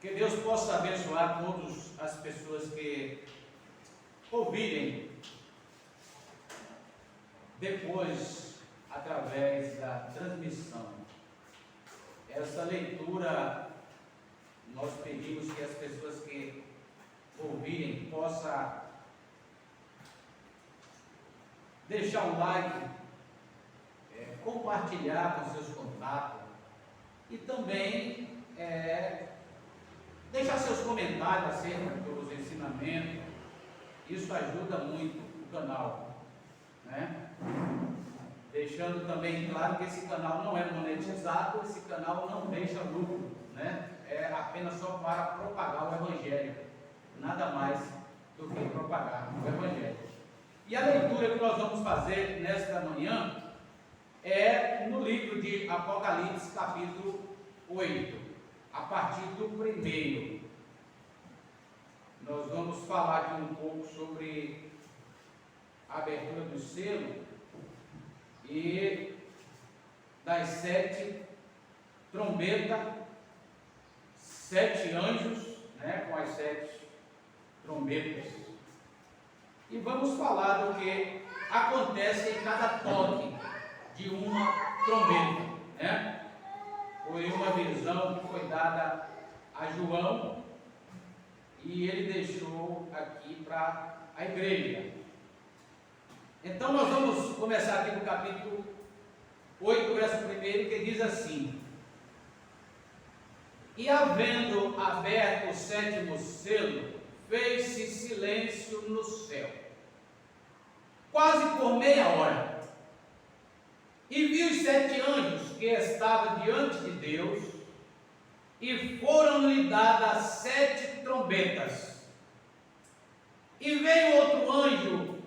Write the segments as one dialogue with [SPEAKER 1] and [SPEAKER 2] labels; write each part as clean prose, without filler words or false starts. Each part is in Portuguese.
[SPEAKER 1] Que Deus possa abençoar todas as pessoas que ouvirem depois, através da transmissão. Essa leitura, nós pedimos que as pessoas que ouvirem possam deixar um like, compartilhar com seus contatos e também deixar seus comentários acerca dos ensinamentos. Isso ajuda muito o canal, né? Deixando também claro que esse canal não é monetizado, esse canal não deixa lucro, né? É apenas só para propagar o Evangelho, nada mais do que propagar o Evangelho. E a leitura que nós vamos fazer nesta manhã é no livro de Apocalipse, capítulo 8, a partir do 1º. Nós vamos falar aqui um pouco sobre a abertura do selo e das 7 trombetas, 7 anjos, né, com as 7 trombetas. E vamos falar do que acontece em cada toque de uma trombeta, né? Foi uma visão que foi dada a João e ele deixou aqui para a igreja. Então nós vamos começar aqui no capítulo 8, verso 1, que diz assim: E havendo aberto o 7º selo, fez-se silêncio no céu, quase por meia hora. E vi os 7 anjos que estavam diante de Deus, e foram-lhe dadas 7 trombetas. E veio outro anjo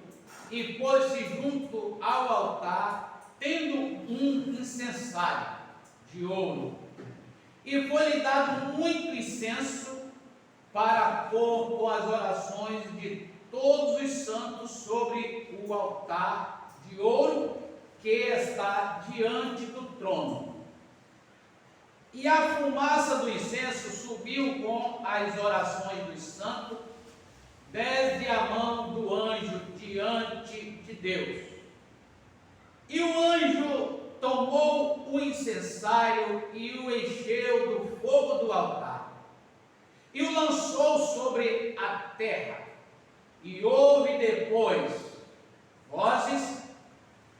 [SPEAKER 1] e pôs-se junto ao altar, tendo um incensário de ouro, e foi-lhe dado muito incenso para pôr com as orações de todos os santos sobre o altar de ouro que está diante do trono. E a fumaça do incenso subiu com as orações dos santos desde a mão do anjo diante de Deus. E o anjo tomou o incensário e o encheu do fogo do altar, e o lançou sobre a terra. E houve depois vozes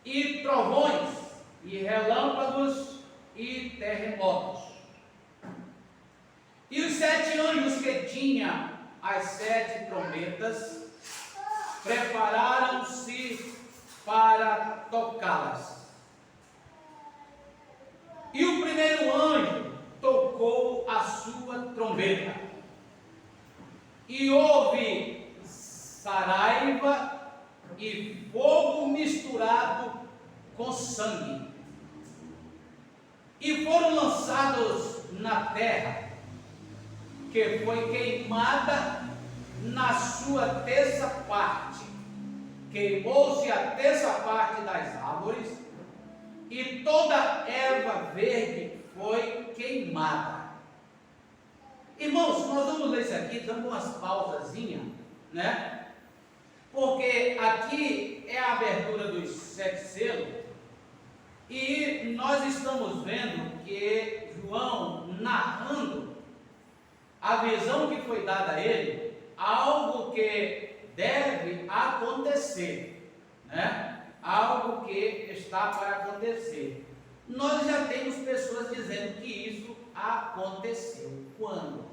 [SPEAKER 1] e trovões e relâmpagos e terremotos. E os 7 anjos que tinham as 7 trombetas prepararam-se para tocá-las. E o primeiro anjo tocou a sua trombeta, e houve saraiva e fogo misturado com sangue, e foram lançados na terra, que foi queimada na sua terça parte. Queimou-se a terça parte das árvores, e toda erva verde foi queimada. Irmãos, nós vamos ler isso aqui dando umas pausazinhas, né? Porque aqui é a abertura dos 7 selos, e nós estamos vendo que João narrando a visão que foi dada a ele, algo que deve acontecer, né? Algo que está para acontecer. Nós já temos pessoas dizendo que isso aconteceu. Quando?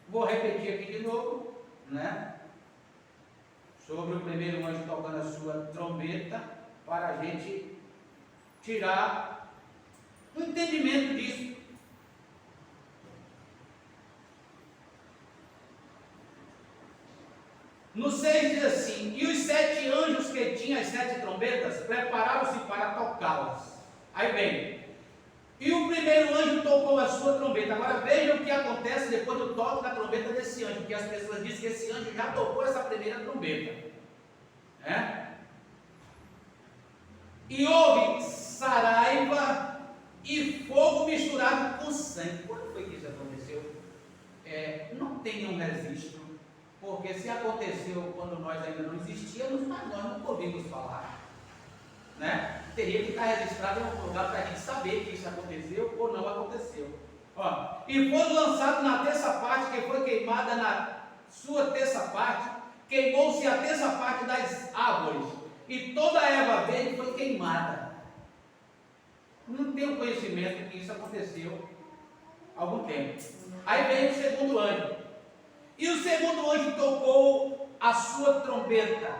[SPEAKER 1] Vou repetir aqui de novo, né? Sobre o primeiro anjo tocando a sua trombeta, para a gente tirar o entendimento disso. No 6 diz assim: E os 7 anjos que tinham as 7 trombetas prepararam-se para tocá-las. Aí vem: E o primeiro anjo tocou a sua trombeta. Agora veja o que acontece depois do toque da trombeta desse anjo, porque as pessoas dizem que esse anjo já tocou essa primeira trombeta, né? E houve saraiva e fogo misturado com sangue. Quando foi que isso aconteceu? não tem nenhum registro, porque se aconteceu quando nós ainda não existíamos, mas nós não ouvimos falar, né? Teria que estar registrado em algum lugar para a gente saber que isso aconteceu ou não aconteceu. Ó, e foi lançado na terça parte, que foi queimada na sua terça parte, queimou-se a terça parte das árvores, e toda a erva verde foi queimada. Não tenho conhecimento que isso aconteceu há algum tempo. Aí veio o segundo anjo, e o segundo anjo tocou a sua trombeta,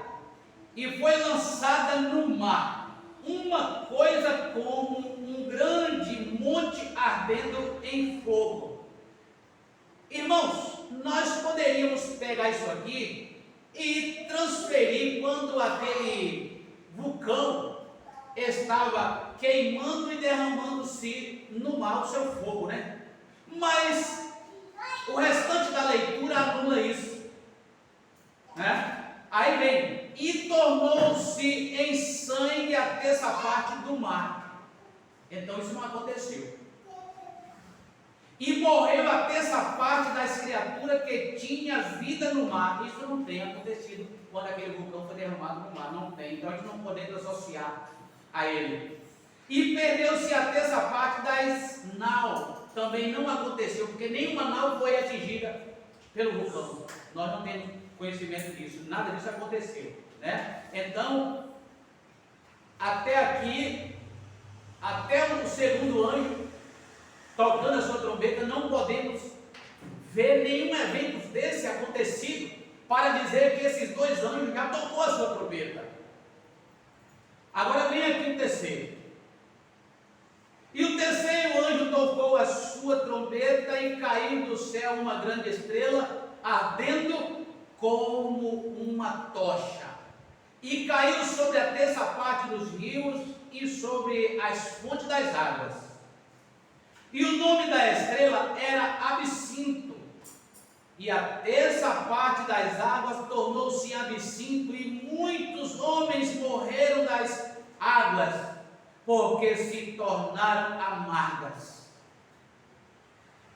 [SPEAKER 1] e foi lançada no mar uma coisa como um grande monte ardendo em fogo. Irmãos, nós poderíamos pegar isso aqui e transferir quando aquele vulcão estava queimando e derramando-se no mar o seu fogo, né? Mas o restante da leitura anula isso, né? Aí vem, e tornou-se em sangue a terça parte do mar. Então isso não aconteceu. E morreu a terça parte das criaturas que tinha vida no mar. Isso não tem acontecido quando aquele vulcão foi derramado no mar. Não tem. Então a gente não podemos associar a ele. E perdeu-se a terça parte das naus. Também não aconteceu, porque nenhuma nau foi atingida pelo vulcão. Nós não temos conhecimento disso. Nada disso aconteceu, né? Então, até aqui, até o segundo anjo tocando a sua trombeta, não podemos ver nenhum evento desse acontecido para dizer que esses dois anjos já tocou a sua trombeta. Agora vem aqui o terceiro. E o terceiro anjo tocou a sua trombeta, e caiu do céu uma grande estrela, ardendo como uma tocha, e caiu sobre a terça parte dos rios e sobre as fontes das águas. E o nome da estrela era Absinto, e a terça parte das águas tornou-se absinto, e muitos homens morreram das águas, porque se tornaram amargas.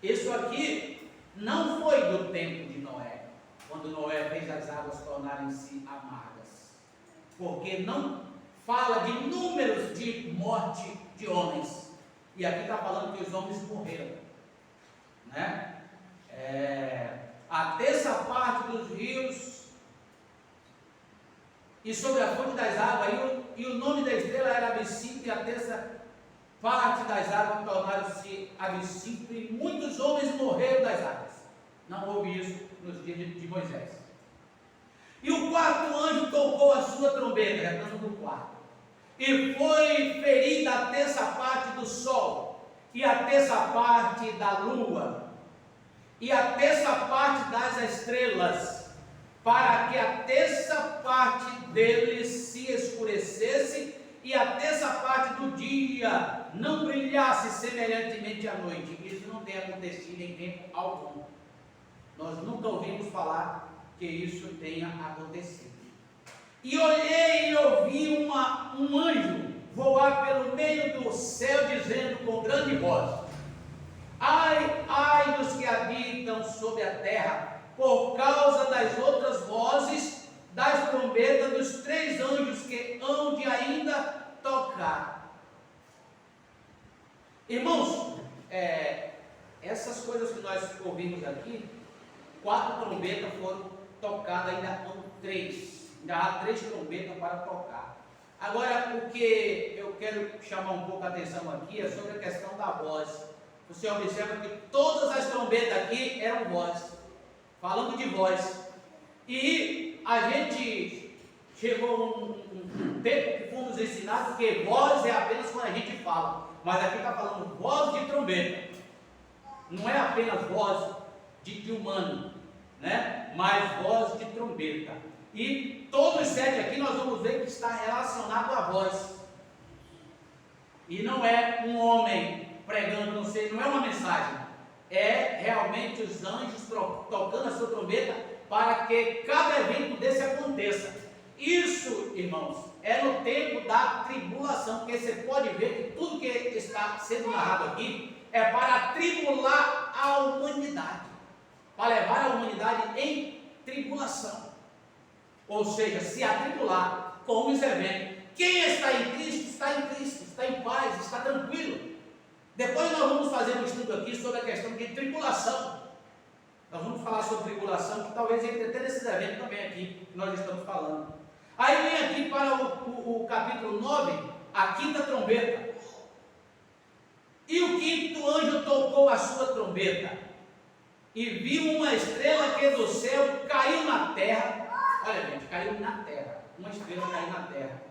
[SPEAKER 1] Isso aqui não foi do tempo de Noé, quando Noé fez as águas tornarem-se amargas, porque não fala de números de morte de homens, e aqui está falando que os homens morreram, né? A terça parte dos rios e sobre a fonte das águas, e o nome da estrela era Absinto, e a terça parte das águas tornaram-se absinto, e muitos homens morreram das águas. Não houve isso nos dias de Moisés. E o quarto anjo tocou a sua trombeta, retorno do quarto, e foi ferida a terça parte do sol, e a terça parte da lua, e a terça parte das estrelas, para que a terça parte deles se escurecesse, e a terça parte do dia não brilhasse semelhantemente à noite. Isso não tem acontecido em tempo algum. Nós nunca ouvimos falar que isso tenha acontecido. E olhei e ouvi um anjo voar pelo meio do céu, dizendo com grande voz: ai, ai dos que habitam sobre a terra, por causa das outras vozes das trombetas dos três anjos que hão de ainda tocar. Irmãos, essas coisas que nós ouvimos aqui, 4 trombetas foram tocadas, ainda há 3. Ainda há 3 trombetas para tocar. Agora, o que eu quero chamar um pouco a atenção aqui é sobre a questão da voz. Você observa que todas as trombetas aqui eram vozes, falando de voz. E a gente chegou um tempo que fomos ensinados que voz é apenas quando a gente fala, mas aqui está falando voz de trombeta, não é apenas voz de humano, né? Mas voz de trombeta. E todos os 7 aqui nós vamos ver que está relacionado à voz, e não é um homem pregando, não sei, não é uma mensagem, é realmente os anjos tocando a sua trombeta para que cada evento desse aconteça. Isso, irmãos, é no tempo da tribulação, porque você pode ver que tudo que está sendo narrado aqui é para tribular a humanidade. para levar a humanidade em tribulação. Ou seja, se atribular com os eventos. Quem está em Cristo, está em paz, está tranquilo. Depois nós vamos fazer um estudo aqui sobre a questão de tribulação. Nós vamos falar sobre tribulação, que talvez entre até nesses eventos também aqui, que nós estamos falando. Aí vem aqui para o capítulo 9, a quinta trombeta. E o quinto anjo tocou a sua trombeta, e viu uma estrela que do céu caiu na terra. Olha, gente, caiu na terra. Uma estrela caiu na terra.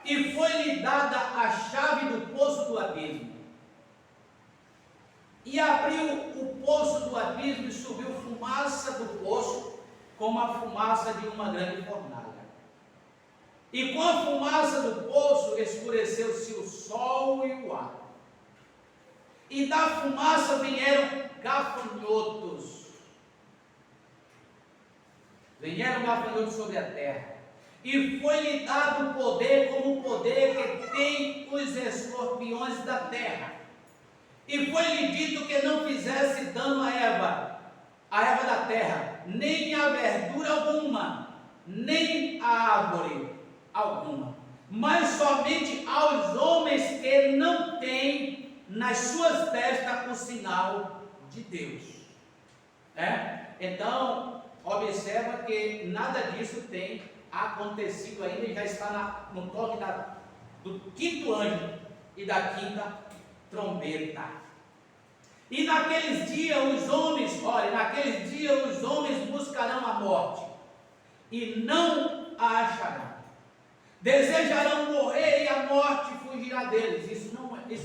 [SPEAKER 1] E foi-lhe dada a chave do poço do abismo. E abriu o poço do abismo e subiu fumaça do poço, como a fumaça de uma grande fornalha. E com a fumaça do poço escureceu-se o sol e o ar. E da fumaça vieram gafanhotos. Vieram gafanhotos sobre a terra. E foi-lhe dado o poder como o poder que tem os escorpiões da terra. E foi-lhe dito que não fizesse dano à erva da terra, nem a verdura alguma, nem a árvore alguma, mas somente aos homens que não têm nas suas testas o sinal de Deus. Então, observa que nada disso tem acontecido ainda, e já está no toque do quinto anjo e da quinta trombeta. E naqueles dias os homens buscarão a morte e não a acharão. Desejarão morrer e a morte fugirá deles. Isso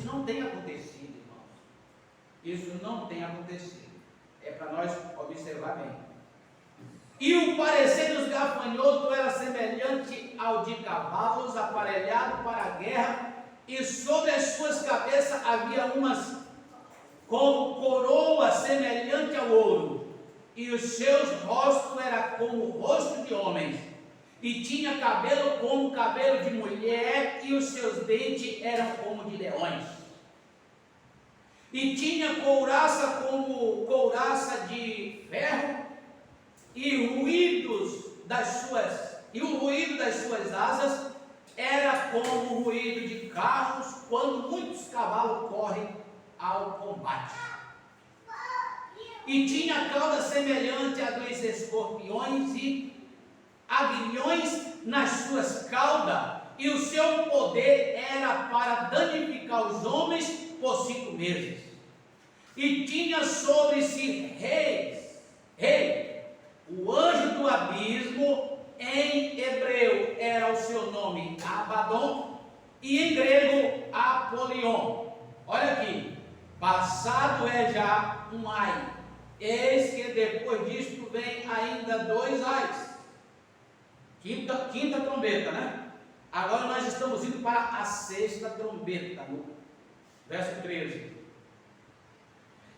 [SPEAKER 1] não tem acontecido, irmãos. Isso não tem acontecido. É para nós observar bem. E o parecer dos gafanhotos era semelhante ao de cavalos aparelhados para a guerra, e sobre as suas cabeças havia umas como coroa semelhante ao ouro, e os seus rostos eram como o rosto de homens, e tinha cabelo como cabelo de mulher, e os seus dentes eram como de leões, e tinha couraça como couraça de ferro, e o ruído das suas asas era como o ruído de carros quando muitos cavalos correm ao combate. E tinha cauda semelhante à dos escorpiões e aguilhões nas suas caudas, e o seu poder era para danificar os homens por 5 meses. E tinha sobre si o anjo do abismo. Em hebreu era o seu nome Abaddon, e em grego Apolion. Olha aqui, passado é já um ai, eis que depois disto vem ainda 2 ais. Quinta trombeta, né? Agora nós estamos indo para a 6ª trombeta, no verso 13.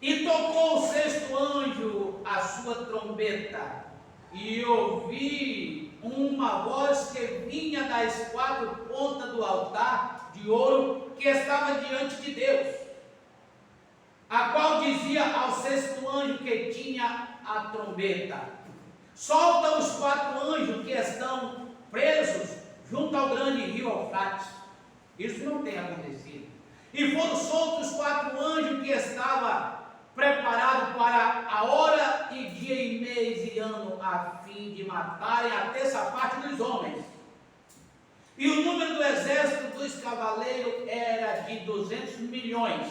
[SPEAKER 1] E tocou o 6º anjo a sua trombeta, e ouvi uma voz que vinha das 4 pontas do altar de ouro que estava diante de Deus, a qual dizia ao 6º anjo que tinha a trombeta: solta os 4 anjos que estão presos junto ao grande rio Eufrates. Isso não tem acontecido. E foram soltos os 4 anjos que estavam preparado para a hora e dia e mês e ano, a fim de matarem a terça parte dos homens. E o número do exército dos cavaleiros era de 200 milhões.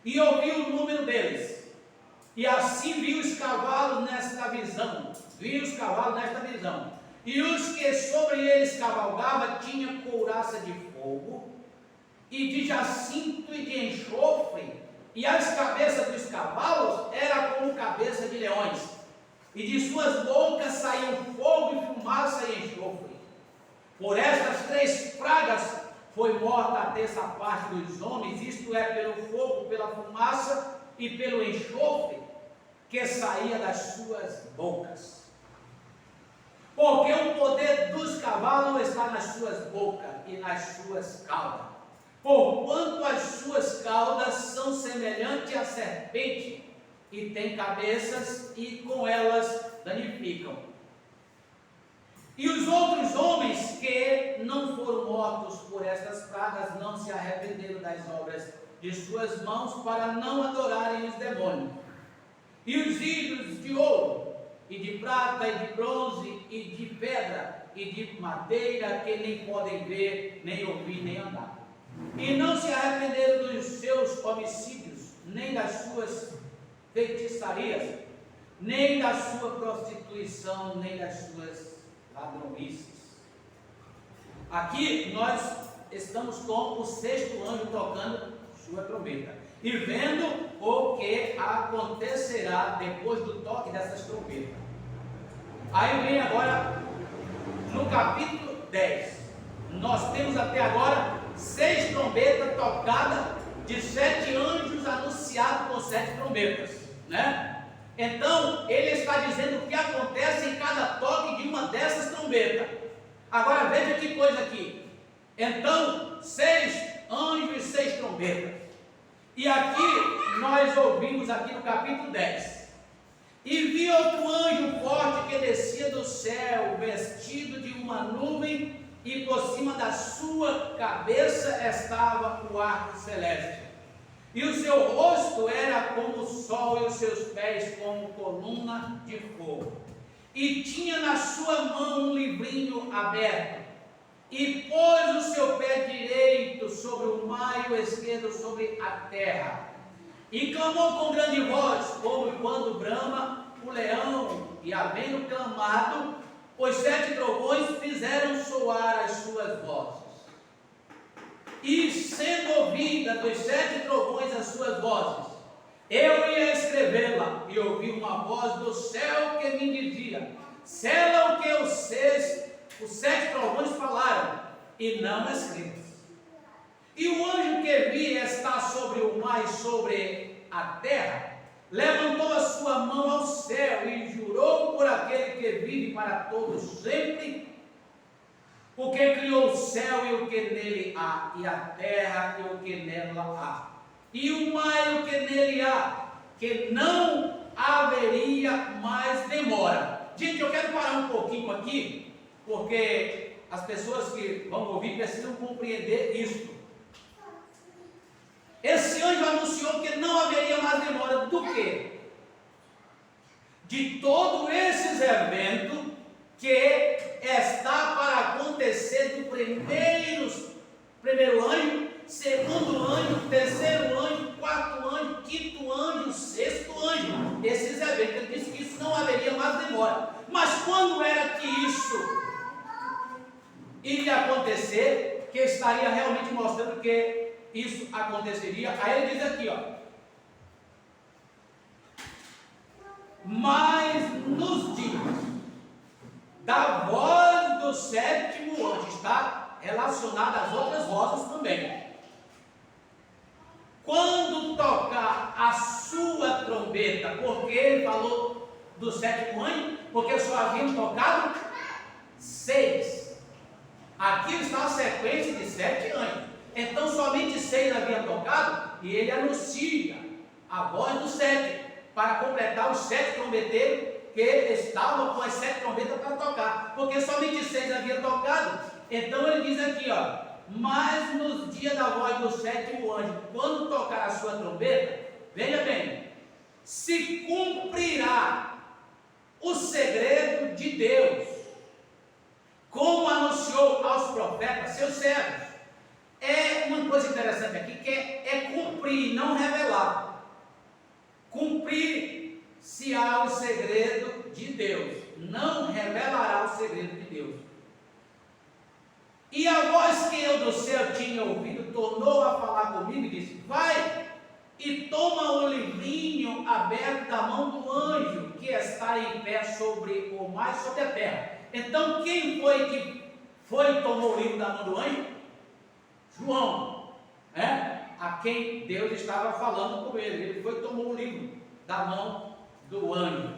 [SPEAKER 1] E ouvi o número deles. E assim vi os cavalos nesta visão. E os que sobre eles cavalgavam tinham couraça de fogo, e de jacinto e de enxofre. E as cabeças dos cavalos eram como cabeça de leões, e de suas bocas saíam fogo e fumaça e enxofre. Por estas 3 pragas foi morta a terça parte dos homens, isto é, pelo fogo, pela fumaça e pelo enxofre que saía das suas bocas. Porque o poder dos cavalos está nas suas bocas e nas suas caudas. Porquanto as suas caudas são semelhantes à serpente, e têm cabeças, e com elas danificam. E os outros homens que não foram mortos por estas pragas não se arrependeram das obras de suas mãos para não adorarem os demônios. E os ídolos de ouro, e de prata, e de bronze, e de pedra, e de madeira, que nem podem ver, nem ouvir, nem andar. E não se arrependeram dos seus homicídios, nem das suas feitiçarias, nem da sua prostituição, nem das suas ladronices. Aqui nós estamos com o sexto anjo tocando sua trombeta e vendo o que acontecerá depois do toque dessas trombetas. Aí vem agora no capítulo 10. Nós temos até agora 6 trombetas tocadas de 7 anjos anunciados com 7 trombetas, né? Então, ele está dizendo o que acontece em cada toque de uma dessas trombetas. Agora veja que coisa aqui. Então, 6 anjos e 6 trombetas. E aqui, nós ouvimos aqui no capítulo 10. E vi outro anjo forte que descia do céu, vestido de uma nuvem, e por cima da sua cabeça estava o arco celeste. E o seu rosto era como o sol e os seus pés como coluna de fogo. E tinha na sua mão um livrinho aberto. E pôs o seu pé direito sobre o mar e o esquerdo sobre a terra. E clamou com grande voz, como quando brama o leão. E havendo clamado, os 7 trovões fizeram soar as suas vozes. E sendo ouvida dos 7 trovões as suas vozes, eu ia escrevê-la, e ouvi uma voz do céu que me dizia: sela o que os 7 trovões falaram, e não escribas. E o anjo que vi estar sobre o mar e sobre a terra, levantou a sua mão ao céu e jurou por aquele que vive para todos sempre, o que criou o céu e o que nele há, e a terra e o que nela há, e o mar e o que nele há, que não haveria mais demora. Gente, eu quero parar um pouquinho aqui, porque as pessoas que vão ouvir precisam compreender isso. Esse anjo anunciou que não haveria mais demora do quê? De todos esses eventos que está para acontecer do primeiro anjo, segundo anjo, terceiro anjo, quarto anjo, quinto anjo, sexto anjo. Esses eventos, ele disse que isso não haveria mais demora. Mas quando era que isso iria acontecer, que estaria realmente mostrando que isso aconteceria? Aí ele diz aqui, ó: mas nos dias da voz do 7º anjo, está relacionada às outras vozes também. Quando tocar a sua trombeta, porque ele falou do 7º anjo, porque só haviam tocado 6. Aqui está a sequência de 7 anjos. Então somente 6 haviam tocado, e ele anuncia a voz do 7, para completar os 7 trombeteiros que estavam com as 7 trombetas para tocar, porque somente 6 haviam tocado. Então ele diz aqui, ó: mas nos dias da voz do 7º anjo, quando tocar a sua trombeta, veja bem, se cumprirá o segredo de Deus, como anunciou aos profetas, seus servos. É uma coisa interessante aqui, que é cumprir, não revelar. Cumprir-se-á o segredo de Deus, não revelará o segredo de Deus. E a voz que eu do céu tinha ouvido tornou a falar comigo e disse: vai e toma o livrinho aberto da mão do anjo que está em pé sobre o mar e sobre a terra. Então quem foi que foi e tomou o livro da mão do anjo? João, a quem Deus estava falando com ele. Ele foi e tomou o livro da mão do anjo.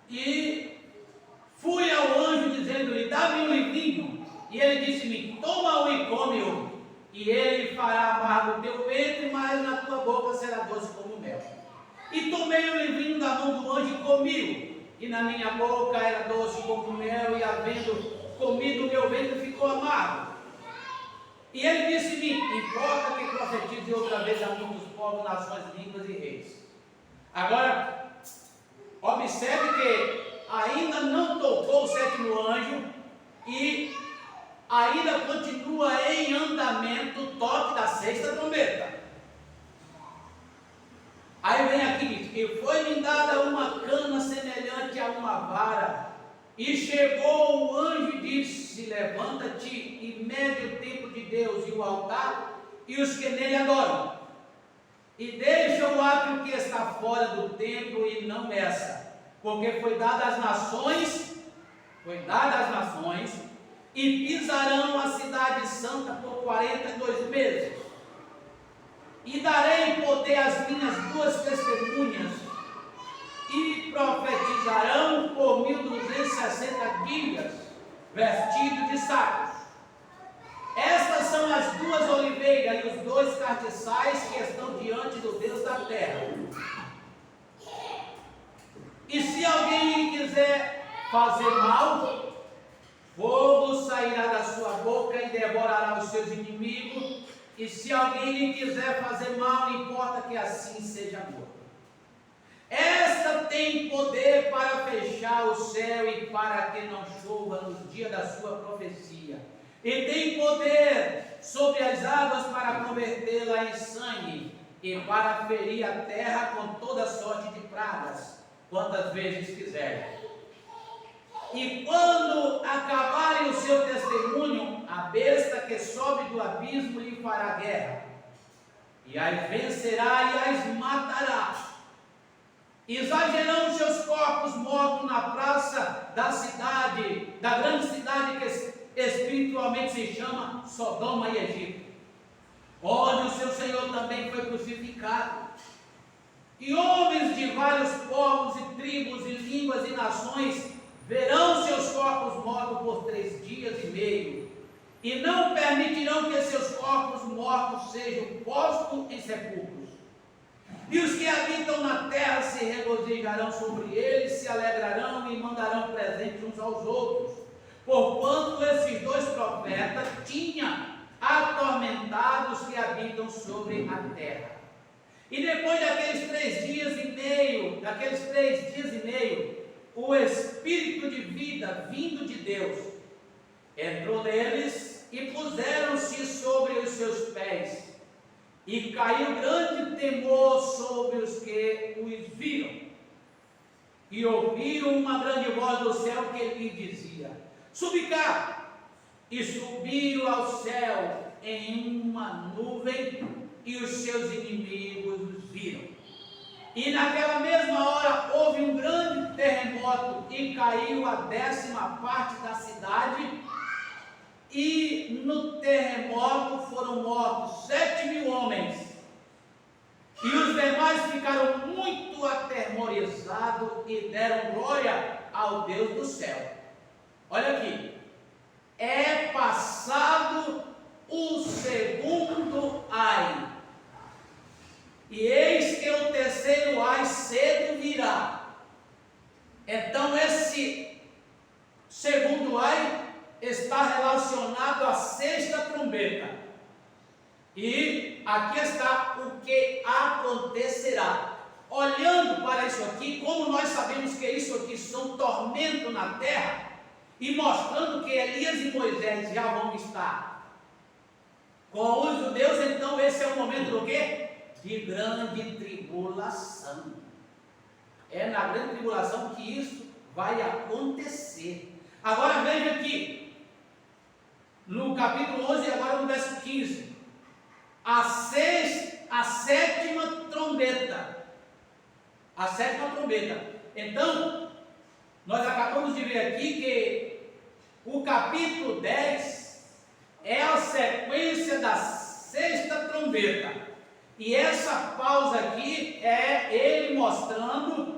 [SPEAKER 1] E fui ao anjo dizendo-lhe: dá-me um livrinho. E ele disse-me: toma-o e come-o, e ele fará amargo o teu peito boca será doce como mel. E tomei o livrinho da mão do anjo e comi-o. E na minha boca era doce como mel, e havendo comido, meu ventre ficou amargo. E ele disse-me: importa que profetize outra vez a muitos povos, nações, línguas e reis. Agora, observe que ainda não tocou o sétimo anjo e ainda continua em andamento o toque da sexta trombeta. Aí vem aqui, diz: e foi-me dada uma cana semelhante a uma vara, e chegou o anjo e disse: levanta-te e mede o templo de Deus e o altar e os que nele adoram, e deixa o átrio que está fora do templo e não meça, porque foi dada às nações, e pisarão a cidade santa por 42 meses. E darei poder às minhas duas testemunhas, e profetizarão por 1260 dias, vestidos de sacos. Estas são as duas oliveiras e os dois castiçais que estão diante do Deus da terra. E se alguém quiser fazer mal, fogo sairá da sua boca e devorará os seus inimigos. E se alguém lhe quiser fazer mal, não importa que assim seja morto. Esta tem poder para fechar o céu e para que não chova nos dias da sua profecia. E tem poder sobre as águas para convertê-la em sangue e para ferir a terra com toda sorte de pragas, quantas vezes quiserem. E quando acabarem o seu testemunho, a besta que sobe do abismo lhe fará guerra, e as vencerá e as matará. Exagerarão seus corpos mortos na praça da cidade, da grande cidade que espiritualmente se chama Sodoma e Egito, onde o seu Senhor também foi crucificado. E homens de vários povos e tribos e línguas e nações verão seus corpos mortos por 3 dias e meio, e não permitirão que seus corpos mortos sejam postos em sepulcros. E os que habitam na terra se regozijarão sobre eles, se alegrarão e mandarão presentes uns aos outros, porquanto esses dois profetas tinham atormentado os que habitam sobre a terra. E depois daqueles 3 dias e meio, o Espírito de vida vindo de Deus entrou neles e puseram-se sobre os seus pés, e caiu grande temor sobre os que os viram, e ouviram uma grande voz do céu que lhe dizia: subi cá. E subiram ao céu em uma nuvem, e os seus inimigos os viram. E naquela mesma hora houve um grande terremoto, e caiu a 10ª parte da cidade, e no terremoto foram mortos 7.000 homens, e os demais ficaram muito atemorizados e deram glória ao Deus do céu. Olha aqui, é passado o segundo ai, e eis que o terceiro ai cedo virá. Então esse segundo ai está relacionado à sexta trombeta. E aqui está o que acontecerá. Olhando para isso aqui, como nós sabemos que isso aqui são tormentos na terra, e mostrando que Elias e Moisés já vão estar com os judeus, então esse é o momento do quê? De grande tribulação. É na grande tribulação que isso vai acontecer. Agora veja aqui, no capítulo 11, agora no verso 15, a 7ª trombeta. A 7ª trombeta. Então, nós acabamos de ver aqui que o capítulo 10 é a sequência da 6ª trombeta. E essa pausa aqui é ele mostrando,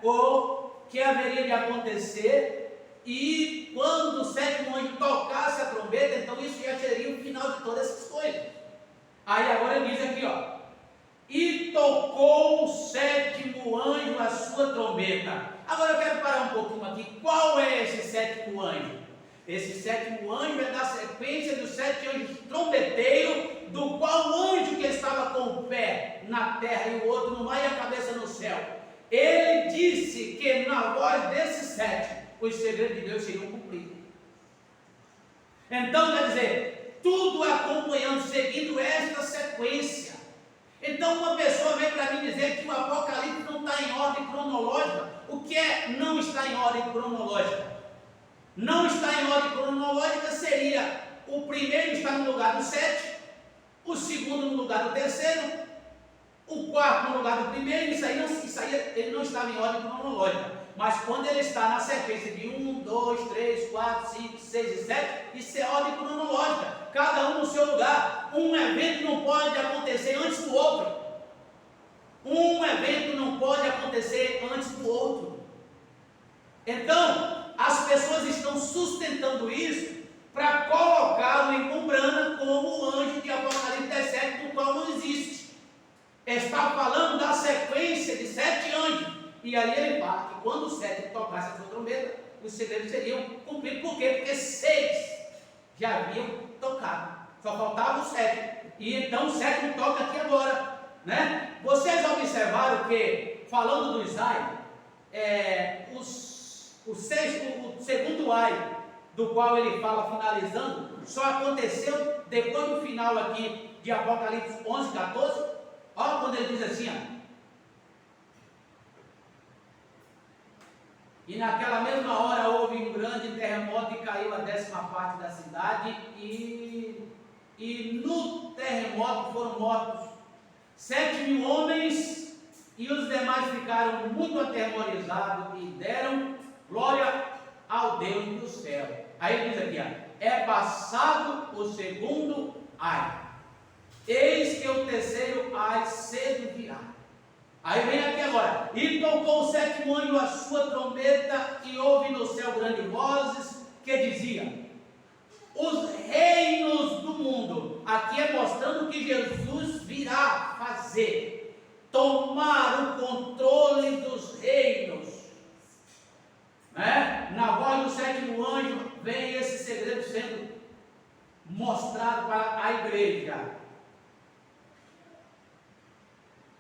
[SPEAKER 1] o que haveria de acontecer, e quando o 7º anjo tocasse a trombeta, então isso já seria o final de todas essas coisas. Aí agora ele diz aqui, sua trombeta. Agora eu quero parar um pouquinho aqui. Qual é esse sétimo anjo? Esse sétimo anjo é da sequência dos 7 anjos trombeteiros, do qual o anjo que estava com o pé na terra e o outro no mar e a cabeça no céu. Ele disse que na voz desses 7, os segredos de Deus seriam cumpridos. Então, quer dizer, tudo acompanhando, seguindo esta sequência. Então, uma pessoa vem para mim dizer que o Apocalipse não está em ordem cronológica. O que é não está em ordem cronológica? Não está em ordem cronológica seria o primeiro está no lugar do 7, o segundo no lugar do terceiro, o quarto no lugar do primeiro. Isso aí ele não estava em ordem cronológica. Mas quando ele está na sequência de 1, 2, 3, 4, 5, 6 e 7, isso é ordem cronológica, cada um no seu lugar. Um evento não pode acontecer antes do outro. Um evento não pode acontecer antes do outro. Então, as pessoas estão sustentando isso para colocá-lo em Cumbrana como o anjo de Apocalipse 17, do qual não existe. Está falando da sequência de 7 anjos. E aí ele fala que quando o 7 tocasse a sua trombeta, os segredos seriam cumpridos. Por quê? Porque 6 já haviam tocado. Só faltava o 7. E então o 7 toca aqui agora. Né? Vocês observaram que, falando dos ai, o segundo ai, do qual ele fala finalizando, só aconteceu depois do final aqui de Apocalipse 11, 14. Olha quando ele diz assim, ó. E naquela mesma hora houve um grande terremoto e caiu a 10ª parte da cidade, e no terremoto foram mortos 7.000 homens, e os demais ficaram muito atemorizados e deram glória ao Deus do céu. Aí ele diz aqui, ó, é passado o segundo ai, eis que o terceiro ai cedo virá. Aí vem aqui agora, e tocou o 7º anjo a sua trombeta, e houve no céu grandes vozes que diziam: os reinos do mundo. Aqui é mostrando que Jesus virá fazer, tomar o controle dos reinos, né? Na voz do 7º anjo vem esse segredo sendo mostrado para a igreja.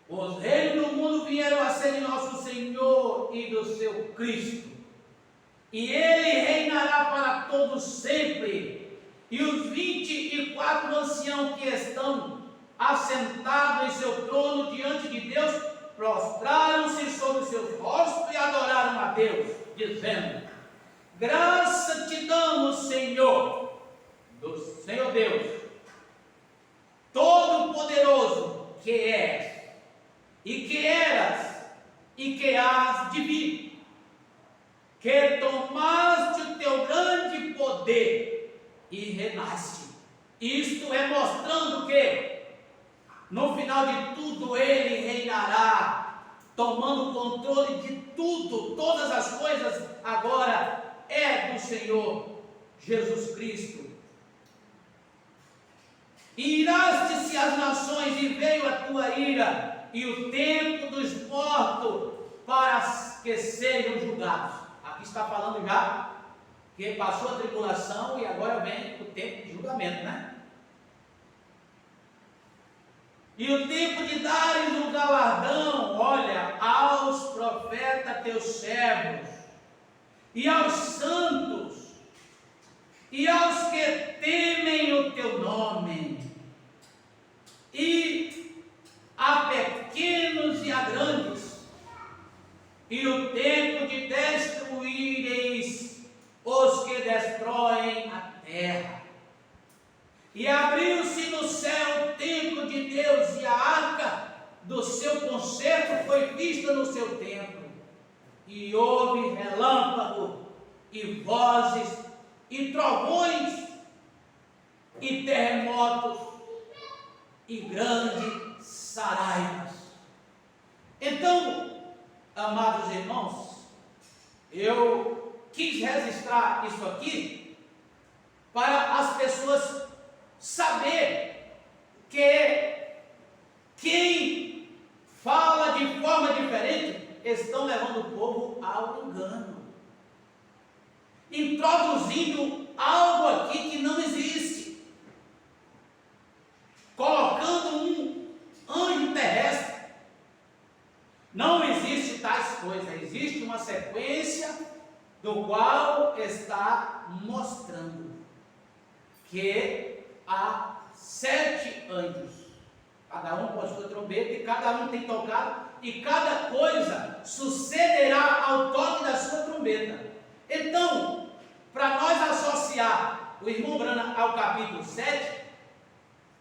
[SPEAKER 1] Os reinos do mundo vieram a ser de nosso Senhor e do seu Cristo, e ele reinará para todos sempre. E os 24 anciãos que estão assentados em seu trono diante de Deus prostraram-se sobre seus rostos e adoraram a Deus, dizendo: graça te damos, Senhor, do Senhor Deus Todo-Poderoso, que és, e que eras, e que hás de vir, que tomaste o teu grande poder e reinaste. Isto é mostrando que no final de tudo ele reinará, tomando o controle de tudo, todas as coisas agora é do Senhor Jesus Cristo. E iraste-se as nações, e veio a tua ira, e o tempo dos mortos, para que sejam julgados. Aqui está falando já que passou a tribulação e agora vem o tempo de julgamento, né? E o tempo de dares o galardão, olha, aos profetas teus servos, e aos santos, e aos que temem o teu nome, e a pequenos e a grandes, e o tempo de destruíreis os que destroem a terra. E abriu-se no céu o templo de Deus, e a arca do seu concerto foi vista no seu templo. E houve relâmpago, e vozes, e trovões, e terremotos, e grandes saraivas. Então, amados irmãos, eu quis registrar isso aqui para as pessoas saber que quem fala de forma diferente estão levando do qual está mostrando que há 7 anjos, cada um com a sua trombeta, e cada um tem tocado, e cada coisa sucederá ao toque da sua trombeta. Então, para nós associar o irmão Branham ao capítulo 7,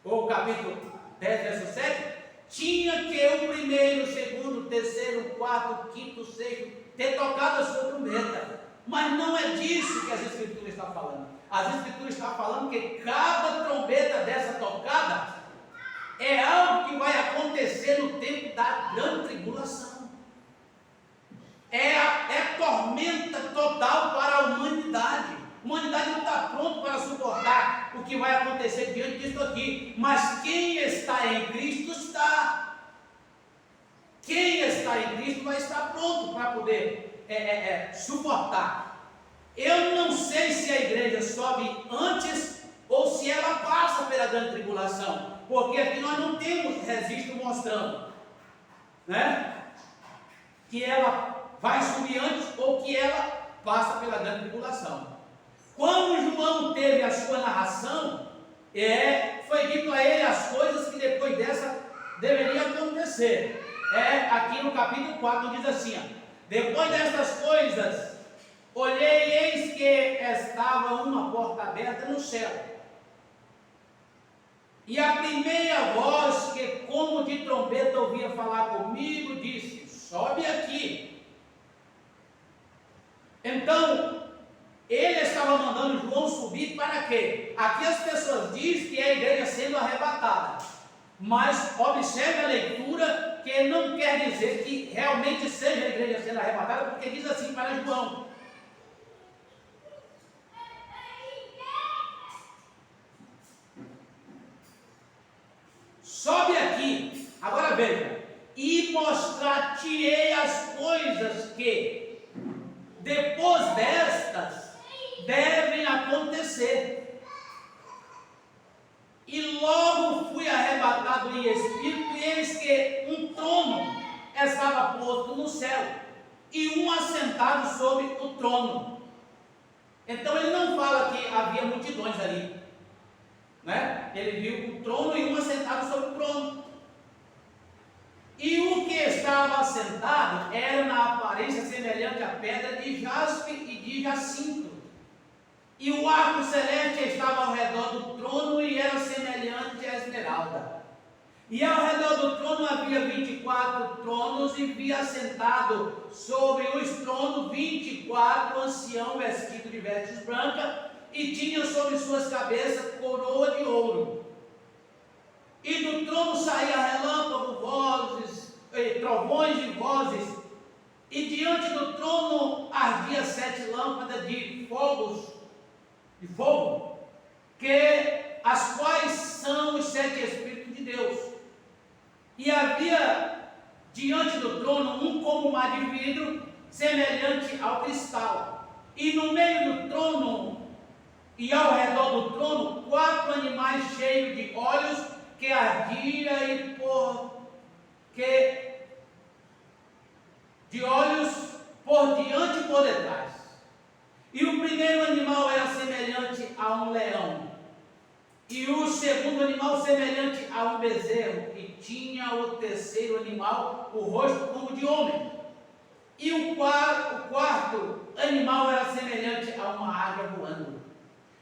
[SPEAKER 1] ou capítulo 10, verso 7, tinha que o primeiro, o segundo, o terceiro, o quarto, o quinto, o sexto ter tocado a sua trombeta. Mas não é disso que as Escrituras estão falando. As Escrituras estão falando que cada trombeta dessa tocada é algo que vai acontecer no tempo da grande tribulação. É tormenta total para a humanidade. A humanidade não está pronta para suportar o que vai acontecer diante disso aqui. Mas quem está em Cristo está. Quem está em Cristo vai estar pronto para poder suportar. Eu não sei se a igreja sobe antes ou se ela passa pela grande tribulação. Porque aqui nós não temos registro mostrando, né, que ela vai subir antes ou que ela passa pela grande tribulação. Quando João teve a sua narração, foi dito a ele as coisas que depois dessa deveriam acontecer. Aqui no capítulo 4 diz assim: depois destas coisas, olhei e eis que estava uma porta aberta no céu. E a primeira voz que como de trombeta ouvia falar comigo, disse: sobe aqui. Então, ele estava mandando João subir para quê? Aqui as pessoas dizem que é a igreja sendo arrebatada. Mas observe a leitura, que não quer dizer que realmente seja a igreja sendo arrebatada, porque diz assim para João: sobe aqui. Agora veja: e mostrar-te-ei as coisas que depois destas devem acontecer. E logo fui arrebatado em espírito, e eis que um trono estava posto no céu, e um assentado sobre o trono. Então ele não fala que havia multidões ali, né? Ele viu um trono e um assentado sobre o trono. E o que estava assentado era na aparência semelhante à pedra de jaspe e de jacinto. E o arco celeste estava ao redor do trono e era semelhante à esmeralda. E ao redor do trono havia 24 tronos, e vi assentado sobre os tronos 24 anciãos vestidos de vestes brancas, e tinham sobre suas cabeças coroa de ouro. E do trono saía relâmpago, vozes, trovões e vozes, e diante do trono ardia 7 lâmpadas de fogo, as quais são os 7 Espíritos de Deus. E havia diante do trono um como mar de vidro, semelhante ao cristal. E no meio do trono e ao redor do trono 4 animais cheios de olhos, que ardia de olhos por diante e por detrás. E o primeiro animal era semelhante a um leão, e o segundo animal semelhante a um bezerro, e tinha o terceiro animal o rosto como de homem. E o quarto animal era semelhante a uma águia voando.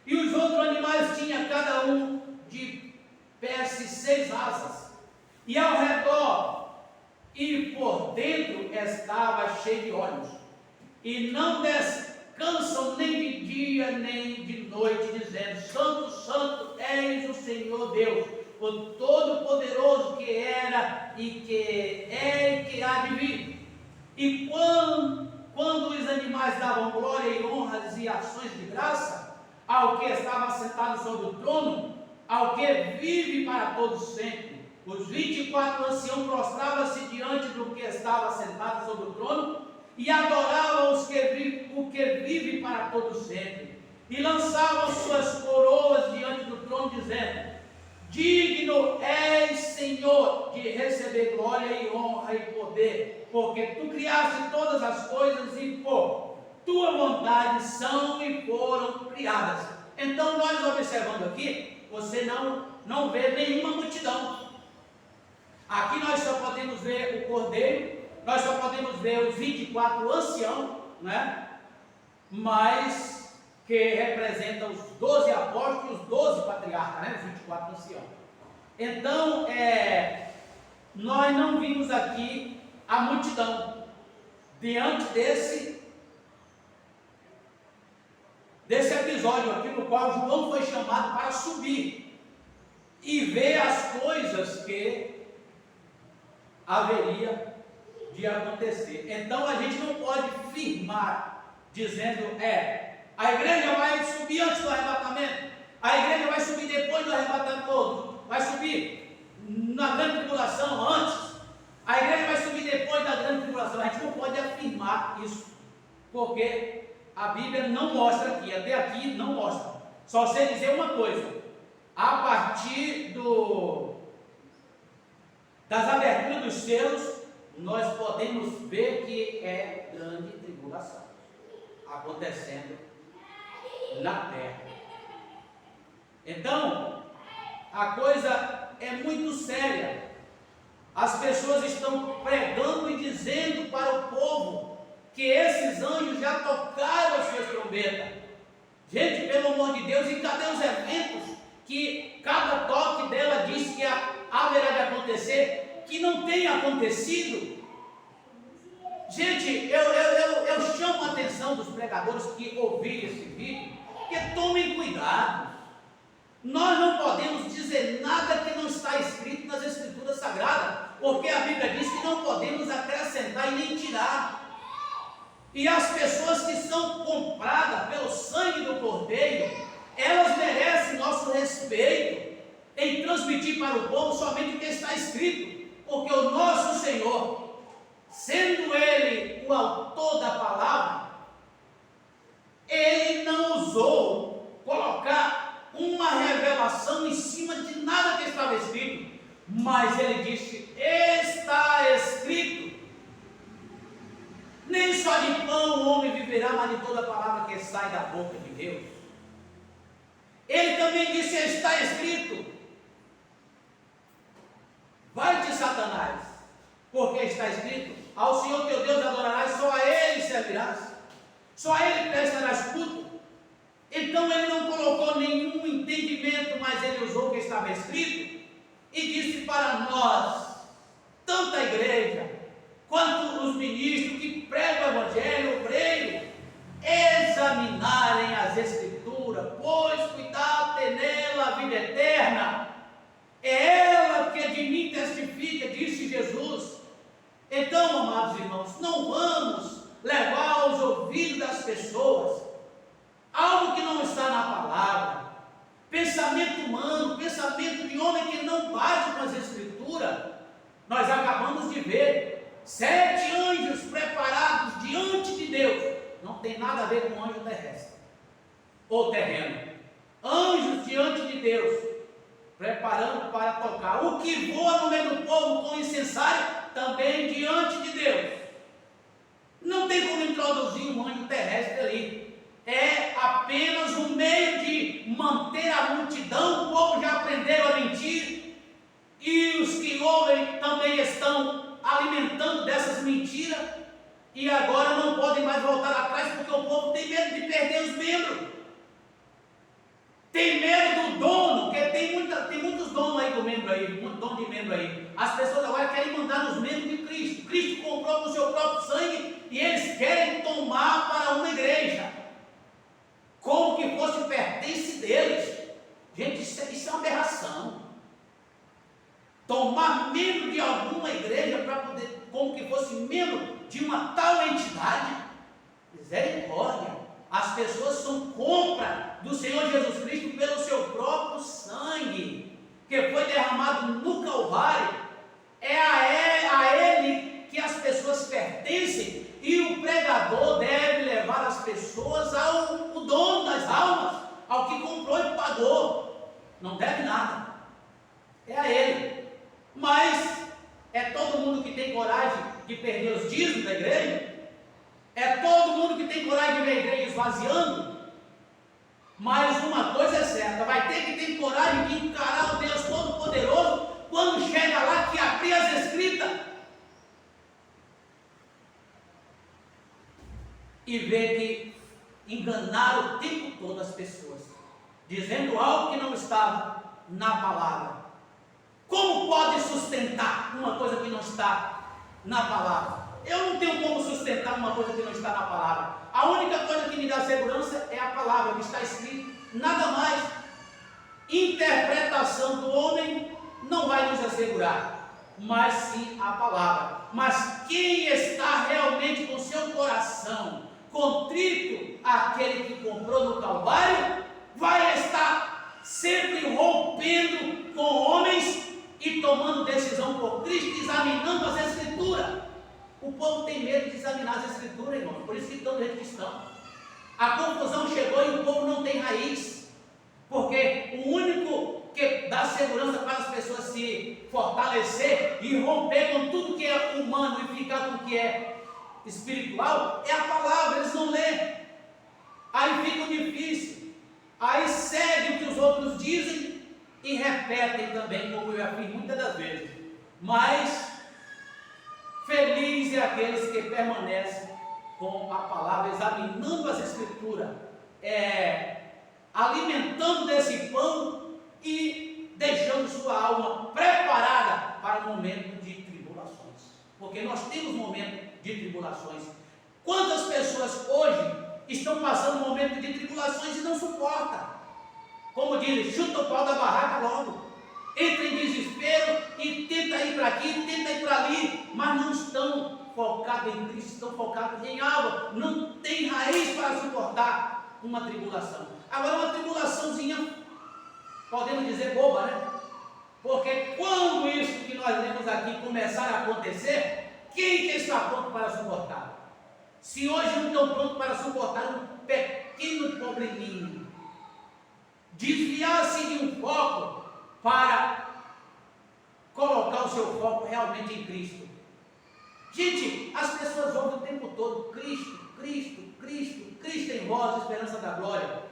[SPEAKER 1] E os outros animais tinham cada um de pés e 6 asas, e ao redor e por dentro estava cheio de olhos, e não descansam nem de dia nem de noite, dizendo: Santo, Santo, és o Senhor Deus, o Todo-Poderoso, que era e que é e que há de vir. E quando os animais davam glória e honras e ações de graça ao que estava sentado sobre o trono, ao que vive para todos sempre, os 24 anciãos prostravam-se diante do que estava sentado sobre o trono e adoravam o que vive para todos sempre, e lançavam suas coroas diante do trono, dizendo: digno és, Senhor, de receber glória e honra e poder, porque tu criaste todas as coisas, e por tua vontade são e foram criadas. Então nós observando aqui, você não vê nenhuma multidão. Aqui nós só podemos ver o Cordeiro, nós só podemos ver os 24 anciãos, né? Mas que representam os 12 apóstolos e os 12 patriarcas, né? Os 24 anciãos. Então, nós não vimos aqui a multidão diante desse episódio aqui, no qual João foi chamado para subir e ver as coisas que haveria de acontecer. Então a gente não pode firmar dizendo, a igreja vai subir antes do arrebatamento, a igreja vai subir depois do arrebatamento, vai subir na grande tribulação antes, a igreja vai subir depois da grande tribulação. A gente não pode afirmar isso, porque a Bíblia não mostra aqui, até aqui não mostra. Só sei dizer uma coisa: a partir das aberturas dos selos, nós podemos ver que é grande tribulação acontecendo na terra. Então, a coisa é muito séria. As pessoas estão pregando e dizendo para o povo que esses anjos já tocaram as suas trombetas. Gente, pelo amor de Deus, e cadê os eventos que cada toque dela diz que haverá de acontecer, que não tem acontecido? Gente, eu chamo a atenção dos pregadores que ouvirem esse vídeo, que tomem cuidado. Nós não podemos dizer nada que não está escrito nas Escrituras Sagradas, porque a Bíblia diz que não podemos acrescentar e nem tirar. E as pessoas que são compradas pelo sangue do Cordeiro, elas merecem nosso respeito em transmitir para o povo somente o que está escrito, porque o nosso Senhor, sendo Ele o autor da palavra, Ele não ousou colocar uma revelação em cima de nada que estava escrito, mas Ele disse: está escrito. Nem só de pão o homem viverá, mas de toda palavra que sai da boca de Deus. Ele também disse: está escrito. Vai-te, Satanás, porque está escrito: ao Senhor teu Deus adorarás, só a Ele servirás, só a Ele prestarás culto. Então ele não colocou nenhum entendimento, mas ele usou o que estava escrito e disse para nós, tanto a igreja quanto os ministros que pregam o evangelho, obreiro, examinarem as Escrituras, pois cuidado ter nela a vida eterna. É ela que de mim testifica, disse Jesus. Então, amados irmãos, não vamos levar aos ouvidos das pessoas algo que não está na palavra, pensamento humano, pensamento de homem que não bate com as Escrituras. Nós acabamos de ver 7 anjos preparados diante de Deus. Não tem nada a ver com anjo terrestre ou terreno. Anjos diante de Deus, preparando para tocar. O que voa no meio do povo com incensário, também diante de Deus. Não tem como introduzir um anjo terrestre ali. É apenas um meio de manter a multidão. O povo já aprenderam a mentir, e os que ouvem também estão alimentando dessas mentiras, e agora não podem mais voltar atrás, porque o povo tem medo de perder os membros, tem medo do dono, porque tem muitos donos aí do membro aí, muito dono de membro aí. As pessoas agora querem mandar nos membros de Cristo. Cristo comprou com o seu próprio sangue, e eles querem tomar para uma igreja como que fosse pertence deles. Gente, isso é uma aberração. Tomar membro de alguma igreja para poder, como que fosse membro de uma tal entidade. Misericórdia. As pessoas são compra do Senhor Jesus Cristo pelo seu próprio sangue, que foi derramado no Calvário. É a Ele que as pessoas pertencem, e o pregador deve levar as pessoas ao dono das almas, ao que comprou e pagou. Não deve nada, é a Ele. Mas é todo mundo que tem coragem de perder os dízimos da igreja? É todo mundo que tem coragem de ver a igreja esvaziando, mas uma coisa é certa, vai ter que ter coragem de encarar o Deus Todo-Poderoso quando chega lá que abrir as Escritas e ver que enganaram o tempo todo as pessoas, dizendo algo que não estava na palavra. Como pode sustentar uma coisa que não está na palavra? Eu não tenho como sustentar uma coisa que não está na palavra. A única coisa que me dá segurança é a palavra, que está escrito, nada mais. Interpretação do homem não vai nos assegurar, mas sim a palavra. Mas quem está realmente com seu coração contrito, aquele que comprou no Calvário, vai estar sempre rompendo com homens e tomando decisão por Cristo, examinando as Escrituras. O povo tem medo de examinar as Escrituras, irmãos, por isso que estão do jeito que estão. A confusão chegou e o povo não tem raiz, porque o único que dá segurança para as pessoas se fortalecer e romper com tudo que é humano e ficar com o que é espiritual é a palavra. Eles não lêem, aí fica difícil, aí segue o que os outros dizem e repetem também, como eu já fiz muitas das vezes. Mas feliz é aqueles que permanecem com a palavra, examinando as Escrituras, alimentando desse pão e deixando sua alma preparada para o momento de tribulações, porque nós temos momentos de tribulações. Quantas pessoas hoje estão passando um momento de tribulações e não suportam? Como dizem, chuta o pau da barraca logo, entra em desespero e tenta ir para aqui, tenta ir para ali, mas não estão focados em Cristo, estão focados em algo, não tem raiz para suportar uma tribulação. Agora, uma tribulaçãozinha, podemos dizer boba, né? Porque quando isso que nós vemos aqui começar a acontecer, quem que está pronto para suportar? Se hoje não estão prontos para suportar um pequeno probleminha, desviar-se de um foco para colocar o seu foco realmente em Cristo. Gente, as pessoas ouvem o tempo todo Cristo, Cristo, Cristo, Cristo em vós, esperança da glória.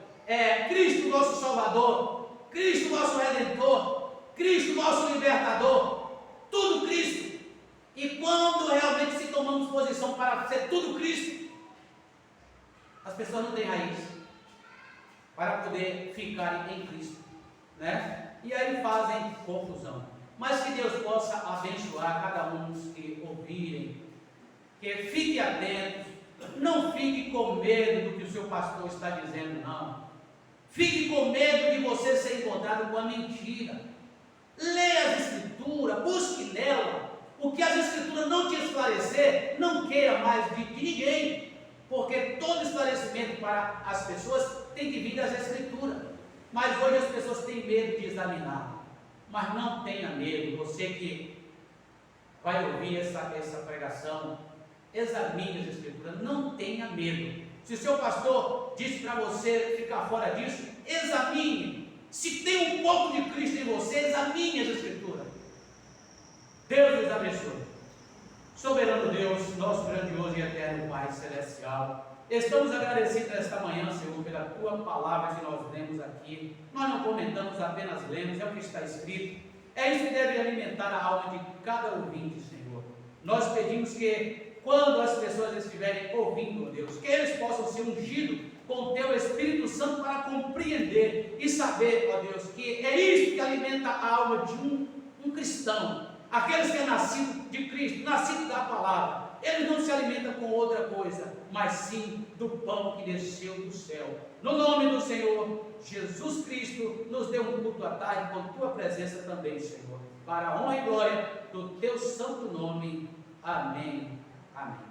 [SPEAKER 1] Cristo nosso Salvador, Cristo nosso Redentor, Cristo nosso Libertador, tudo Cristo. E quando realmente se tomamos posição para ser tudo Cristo, as pessoas não têm raiz para poder ficarem em Cristo, né? E aí fazem confusão. Mas que Deus possa abençoar cada um dos que ouvirem, que fiquem atentos, não fique com medo do que o seu pastor está dizendo, não. Fique com medo de você ser encontrado com a mentira. Leia as Escrituras, busque nela. O que as Escrituras não te esclarecer, não queira mais de ninguém, porque todo esclarecimento para as pessoas tem que vir das Escrituras. Mas hoje as pessoas têm medo de examinar. Mas não tenha medo, você que vai ouvir essa pregação, examine as Escrituras, não tenha medo. Se o seu pastor disse para você ficar fora disso, examine. Se tem um pouco de Cristo em você, examine as Escrituras. Deus nos abençoe. Soberano Deus, nosso grandioso e eterno Pai Celestial, estamos agradecidos nesta manhã, Senhor, pela Tua palavra que nós lemos aqui. Nós não comentamos, apenas lemos, é o que está escrito. É isso que deve alimentar a alma de cada ouvinte, Senhor. Nós pedimos que, quando as pessoas estiverem ouvindo, ó Deus, que eles possam ser ungidos com o Teu Espírito Santo para compreender e saber, ó Deus, que é isso que alimenta a alma de um cristão. Aqueles que é nascido de Cristo, nascido da palavra, eles não se alimentam com outra coisa, mas sim do pão que desceu do céu. No nome do Senhor Jesus Cristo, nos dê um culto à tarde com Tua presença também, Senhor, para a honra e glória do Teu santo nome. Amém. Amém.